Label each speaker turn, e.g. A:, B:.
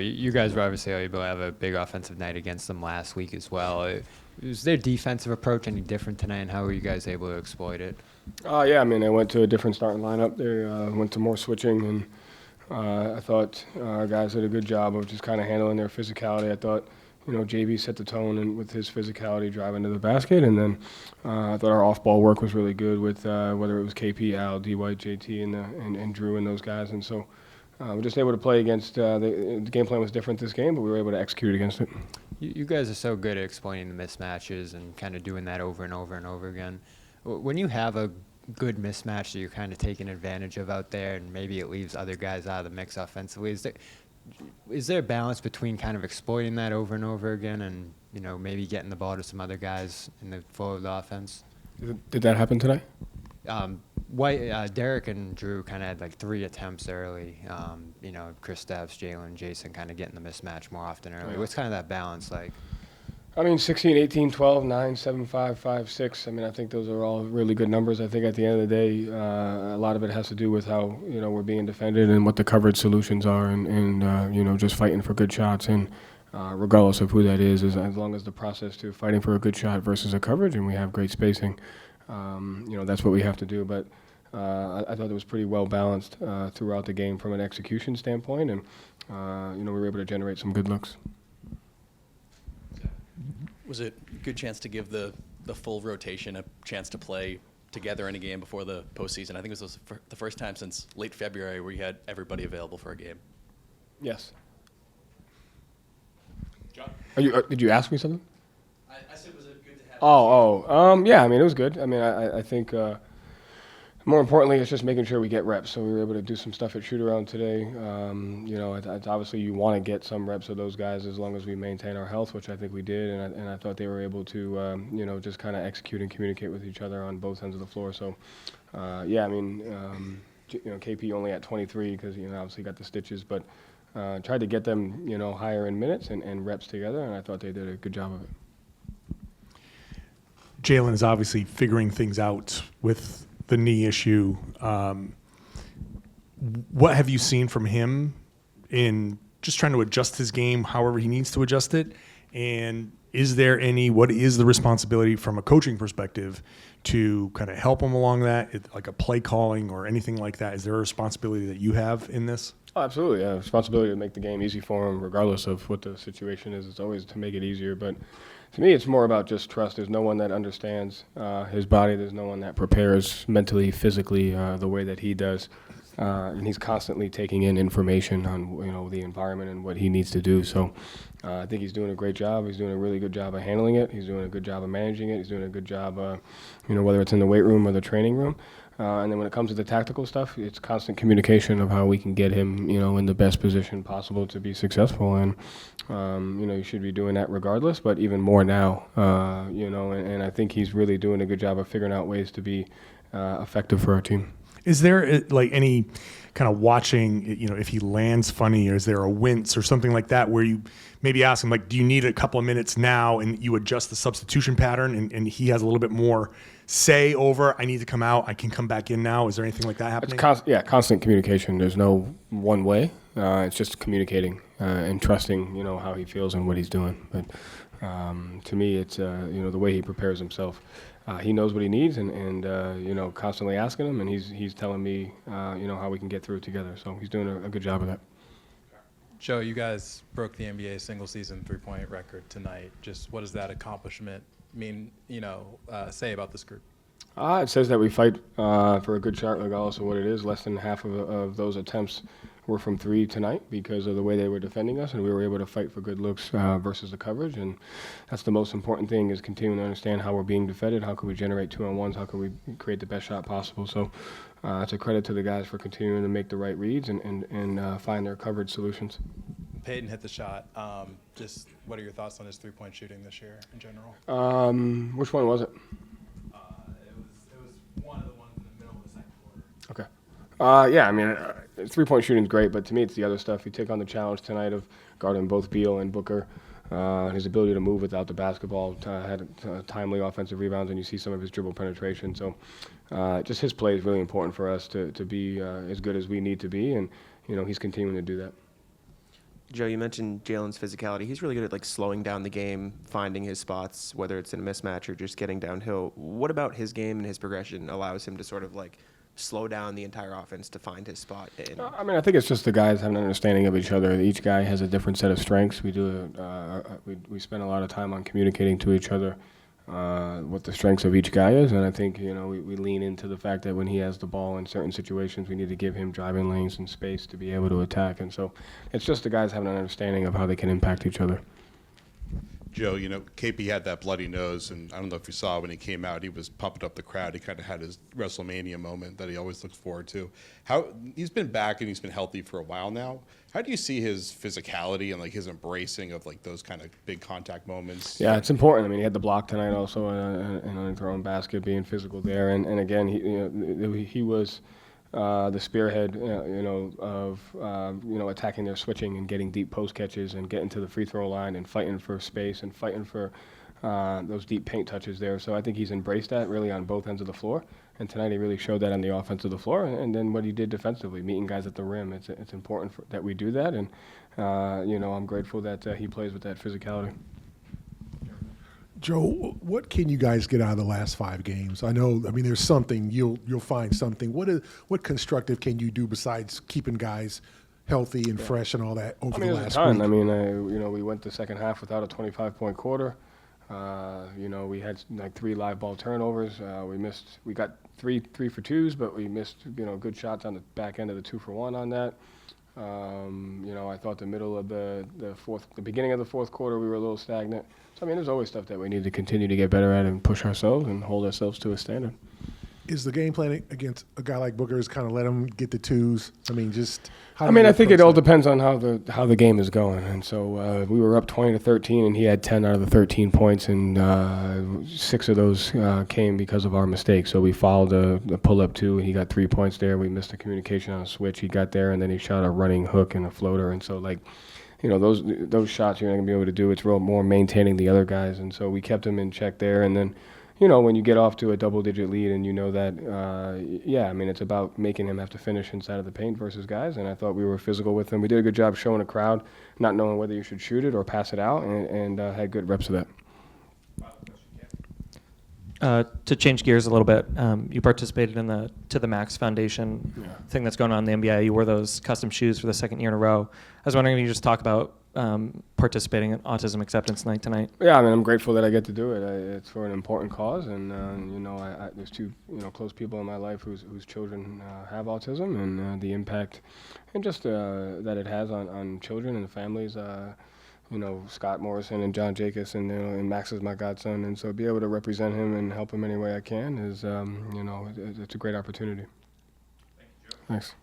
A: you guys were obviously able to have a big offensive night against them last week as well. Was their defensive approach any different tonight, and how were you guys able to exploit it?
B: Yeah, I mean, I went to a different starting lineup. They went to more switching, and I thought our guys did a good job of just kind of handling their physicality. I thought, JB set the tone and with his physicality driving to the basket, and then I thought our off-ball work was really good with whether it was KP, Al, D. White, JT, and Drew and those guys, and so we're just able to play against. The game plan was different this game, but we were able to execute against it.
A: You guys are so good at explaining the mismatches and kind of doing that over and over and over again. When you have a good mismatch that you're kind of taking advantage of out there, and maybe it leaves other guys out of the mix offensively, is there a balance between kind of exploiting that over and over again and, maybe getting the ball to some other guys in the flow of the offense?
B: Did that happen today?
A: Derek and Drew kind of had like 3 attempts early. Chris Steps, Jaylen, Jayson kind of getting the mismatch more often early. What's kind of that balance like?
B: I mean, 16, 18, 12, 9, 7, 5, 5, 6. I mean, I think those are all really good numbers. I think at the end of the day, a lot of it has to do with how, we're being defended and what the coverage solutions are and just fighting for good shots. And regardless of who that is, as long as the process to fighting for a good shot versus a coverage and we have great spacing, that's what we have to do. But I thought it was pretty well balanced throughout the game from an execution standpoint. And, we were able to generate some good looks.
C: Was it a good chance to give the full rotation a chance to play together in a game before the postseason? I think it was the first time since late February where you had everybody available for a game.
B: Yes.
C: John?
B: Did you ask me something?
C: I said, was it good to have
B: Yeah, I mean, it was good. I mean, I think more importantly, it's just making sure we get reps. So we were able to do some stuff at shoot-around today. Obviously you want to get some reps of those guys as long as we maintain our health, which I think we did. And I thought they were able to, just kind of execute and communicate with each other on both ends of the floor. So, KP only at 23 because, obviously got the stitches. But tried to get them, higher in minutes and reps together, and I thought they did a good job of it.
D: Jaylen is obviously figuring things out with the knee issue. What have you seen from him in just trying to adjust his game however he needs to adjust it? And what is the responsibility from a coaching perspective to kind of help him along that, like a play calling or anything like that? Is there a responsibility that you have in this?
B: Oh, absolutely, yeah. Responsibility to make the game easy for him regardless of what the situation is. It's always to make it easier, but to me, it's more about just trust. There's no one that understands his body. There's no one that prepares mentally, physically the way that he does. And he's constantly taking in information on the environment and what he needs to do. So I think he's doing a great job. He's doing a really good job of handling it. He's doing a good job of managing it. He's doing a good job, whether it's in the weight room or the training room. And then when it comes to the tactical stuff, it's constant communication of how we can get him, in the best position possible to be successful. And, you should be doing that regardless, but even more now, and I think he's really doing a good job of figuring out ways to be effective for our team.
D: Is there any kind of watching, if he lands funny, or is there a wince or something like that where you maybe ask him, do you need a couple of minutes now, and you adjust the substitution pattern and he has a little bit more say over, I need to come out, I can come back in now? Is there anything like that happening?
B: It's constant communication. There's no one way. It's just communicating and trusting, how he feels and what he's doing. But to me, it's, the way he prepares himself. He knows what he needs and constantly asking him, and he's telling me, how we can get through it together. So he's doing a good job of that.
E: Joe, you guys broke the NBA single-season three-point record tonight. Just what does that accomplishment mean, say about this group?
B: It says that we fight for a good shot regardless of what it is. Less than half of those attempts were from three tonight because of the way they were defending us, and we were able to fight for good looks versus the coverage. And that's the most important thing, is continuing to understand how we're being defended, how can we generate 2-on-1s, how can we create the best shot possible. So it's a credit to the guys for continuing to make the right reads and find their coverage solutions.
E: Payton hit the shot. Just what are your thoughts on his three-point shooting this year in general?
B: Which one was it?
E: It was one of the ones in the middle of the second quarter.
B: Okay. Three-point shooting is great, but to me it's the other stuff. You take on the challenge tonight of guarding both Beal and Booker. His ability to move without the basketball, had timely offensive rebounds, and you see some of his dribble penetration. So just his play is really important for us to be as good as we need to be, and he's continuing to do that.
F: Joe, you mentioned Jaylen's physicality. He's really good at like slowing down the game, finding his spots, whether it's in a mismatch or just getting downhill. What about his game and his progression allows him to sort of like slow down the entire offense to find his spot?
B: I mean, I think it's just the guys having an understanding of each other. Each guy has a different set of strengths. We spend a lot of time on communicating to each other what the strengths of each guy is, and I think we lean into the fact that when he has the ball in certain situations, we need to give him driving lanes and space to be able to attack, and so it's just the guys having an understanding of how they can impact each other.
G: Joe, KP had that bloody nose, and I don't know if you saw when he came out, he was pumping up the crowd. He kind of had his WrestleMania moment that he always looks forward to. He's been back and he's been healthy for a while now. How do you see his physicality and like his embracing of like those kind of big contact moments?
B: Yeah, it's important. I mean, he had the block tonight also, and on his own basket, being physical there, and again, he was the spearhead, of attacking their switching and getting deep post catches and getting to the free throw line and fighting for space and fighting for those deep paint touches there. So I think he's embraced that really on both ends of the floor. And tonight he really showed that on the offense of the floor. And then what he did defensively, meeting guys at the rim. It's important that we do that. And I'm grateful that he plays with that physicality.
H: Joe, what can you guys get out of the last 5 games? I mean, there's something you'll find something. What constructive can you do besides keeping guys healthy and fresh and all that over the last week?
B: I mean, we went the second half without a 25-point quarter. We had like 3 live ball turnovers. We got three for twos, but we missed good shots on the back end of the 2 for 1 on that. I thought the beginning of the fourth quarter, we were a little stagnant. So, I mean, there's always stuff that we need to continue to get better at and push ourselves and hold ourselves to a standard.
H: Is the game plan against a guy like Booker is kind of let him get the twos? I mean,
B: I think it all depends on how the game is going. And so we were up 20-13, and he had 10 out of the 13 points, and 6 of those came because of our mistakes. So we fouled the pull-up 2, and he got 3 points there. We missed the communication on a switch. He got there, and then he shot a running hook and a floater. And so, those shots you're not going to be able to do. It's more maintaining the other guys. And so we kept him in check there. And then, when you get off to a double-digit lead and that, it's about making him have to finish inside of the paint versus guys. And I thought we were physical with him. We did a good job showing a crowd, not knowing whether you should shoot it or pass it out, and had good reps of that.
I: To change gears a little bit, you participated in the To The Max Foundation thing that's going on in the NBA. You wore those custom shoes for the 2nd year in a row. I was wondering if you could just talk about participating in Autism Acceptance Night tonight.
B: Yeah, I mean, I'm grateful that I get to do it. It's for an important cause, and there's 2 close people in my life whose children have autism, and the impact and just that it has on children and families. Scott Morrison and John Jacobs, and Max is my godson, and so be able to represent him and help him any way I can is, it's a great opportunity. Thank you, Joe. Thanks.